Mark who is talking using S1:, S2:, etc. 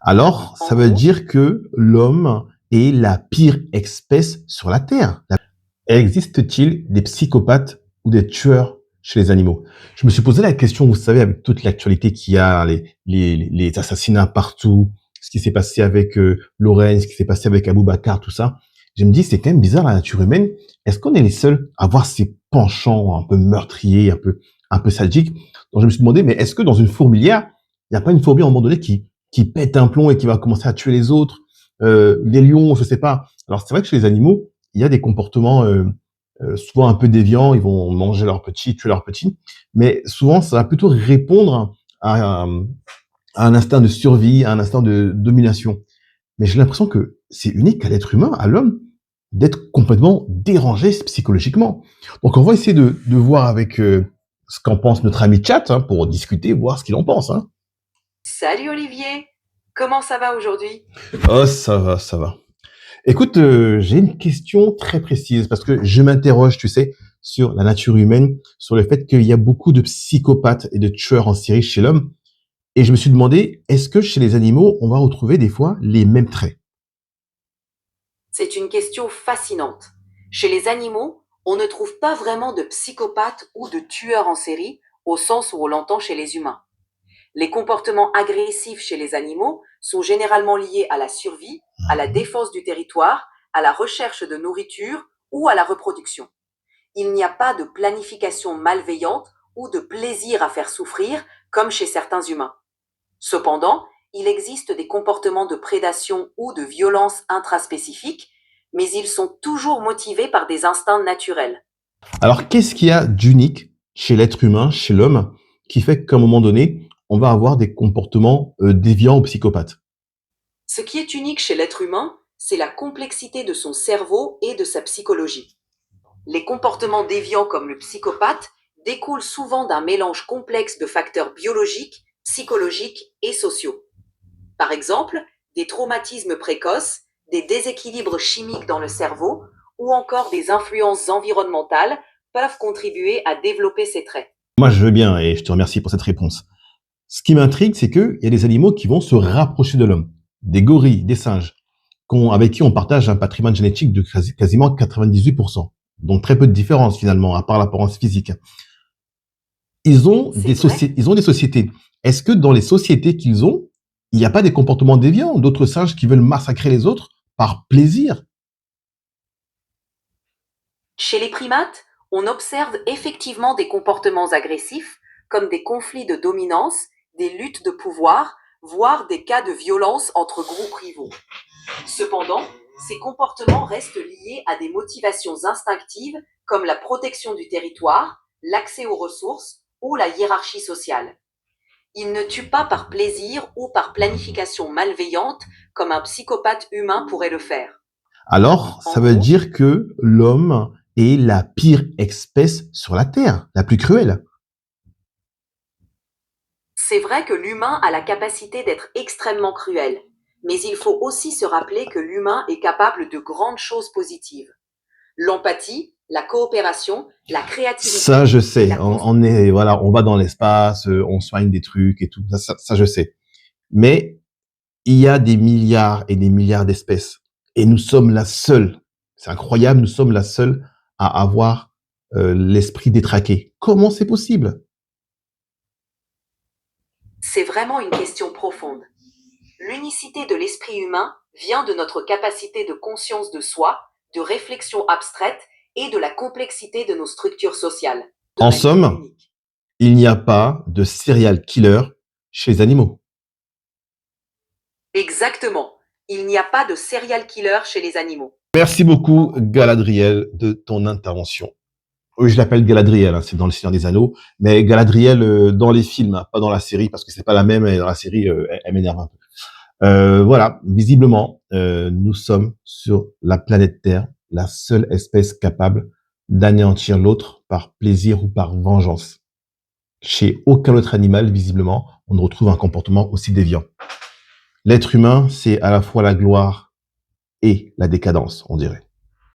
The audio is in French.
S1: Alors,
S2: En
S1: ça veut
S2: gros,
S1: dire que l'homme est la pire espèce sur la Terre. Existe-t-il des psychopathes ou des tueurs chez les animaux? Je me suis posé la question, vous savez, avec toute l'actualité qu'il y a, les assassinats partout, ce qui s'est passé avec Lorraine, ce qui s'est passé avec Aboubacar, tout ça. Je me dis, c'est quand même bizarre la nature humaine. Est-ce qu'on est les seuls à avoir ces penchants un peu meurtriers, un peu sadiques? Donc je me suis demandé, mais est-ce que dans une fourmilière, il n'y a pas une fourmi à un moment donné qui pète un plomb et qui va commencer à tuer les autres? Les lions, je sais pas. Alors c'est vrai que chez les animaux, il y a des comportements souvent un peu déviants, ils vont manger leurs petits, tuer leurs petits, mais souvent ça va plutôt répondre à un instinct de survie, à un instinct de domination. Mais j'ai l'impression que c'est unique à l'être humain, à l'homme, d'être complètement dérangé psychologiquement. Donc on va essayer de voir avec ce qu'en pense notre ami Chat hein, pour discuter, voir ce qu'il en pense. Hein.
S2: salut Olivier, comment ça va aujourd'hui?
S1: Oh, ça va, ça va. Écoute, j'ai une question très précise parce que je m'interroge, tu sais, sur la nature humaine, sur le fait qu'il y a beaucoup de psychopathes et de tueurs en série chez l'homme. Et je me suis demandé, est-ce que chez les animaux, on va retrouver des fois les mêmes traits?
S2: C'est une question fascinante. Chez les animaux, on ne trouve pas vraiment de psychopathes ou de tueurs en série au sens où on l'entend chez les humains. Les comportements agressifs chez les animaux sont généralement liés à la survie, à la défense du territoire, à la recherche de nourriture ou à la reproduction. Il n'y a pas de planification malveillante ou de plaisir à faire souffrir comme chez certains humains. Cependant, il existe des comportements de prédation ou de violence intraspécifiques, mais ils sont toujours motivés par des instincts naturels.
S1: Alors, qu'est-ce qu'il y a d'unique chez l'être humain, chez l'homme, qui fait qu'à un moment donné, on va avoir des comportements déviants ou psychopathes?
S2: Ce qui est unique chez l'être humain, c'est la complexité de son cerveau et de sa psychologie. Les comportements déviants comme le psychopathe découlent souvent d'un mélange complexe de facteurs biologiques, psychologiques et sociaux. Par exemple, des traumatismes précoces, des déséquilibres chimiques dans le cerveau ou encore des influences environnementales peuvent contribuer à développer ces traits.
S1: Moi, je veux bien et je te remercie pour cette réponse. Ce qui m'intrigue, c'est qu'il y a des animaux qui vont se rapprocher de l'homme. Des gorilles, des singes, avec qui on partage un patrimoine génétique de quasiment 98%. Donc très peu de différence finalement, à part l'apparence physique.
S2: C'est vrai.
S1: Ils ont des sociétés. Est-ce que dans les sociétés qu'ils ont, il n'y a pas des comportements déviants, d'autres singes qui veulent massacrer les autres par plaisir?
S2: Chez les primates, on observe effectivement des comportements agressifs, comme des conflits de dominance, des luttes de pouvoir, voire des cas de violence entre groupes rivaux. Cependant, ces comportements restent liés à des motivations instinctives comme la protection du territoire, l'accès aux ressources ou la hiérarchie sociale. Ils ne tuent pas par plaisir ou par planification malveillante comme un psychopathe humain pourrait le faire.
S1: Alors,
S2: En
S1: ça veut
S2: gros,
S1: dire que l'homme est la pire espèce sur la Terre, la plus cruelle.
S2: c'est vrai que l'humain a la capacité d'être extrêmement cruel, mais il faut aussi se rappeler que l'humain est capable de grandes choses positives. L'empathie, la coopération, la
S1: Ça,
S2: créativité
S1: je
S2: et
S1: sais.
S2: la construction.
S1: Voilà, on va dans l'espace, on soigne des trucs et tout. Ça, je sais. Mais il y a des milliards et des milliards d'espèces. Et nous sommes la seule. C'est incroyable, nous sommes la seule à avoir l'esprit détraqué. Comment c'est possible?
S2: C'est vraiment une question profonde. L'unicité de l'esprit humain vient de notre capacité de conscience de soi, de réflexion abstraite et de la complexité de nos structures sociales, de
S1: En
S2: manière
S1: somme,
S2: unique.
S1: il n'y a pas de serial killer chez les animaux.
S2: Exactement. Il n'y a pas de serial killer chez les animaux.
S1: Merci beaucoup, Galadriel, de ton intervention. Oui, je l'appelle Galadriel, hein, c'est dans Le Seigneur des Anneaux, mais Galadriel dans les films, hein, pas dans la série, parce que c'est pas la même, et dans la série, elle m'énerve un peu. Voilà, visiblement, nous sommes sur la planète Terre, la seule espèce capable d'anéantir l'autre par plaisir ou par vengeance. Chez aucun autre animal, visiblement, on ne retrouve un comportement aussi déviant. L'être humain, c'est à la fois la gloire et la décadence, on dirait.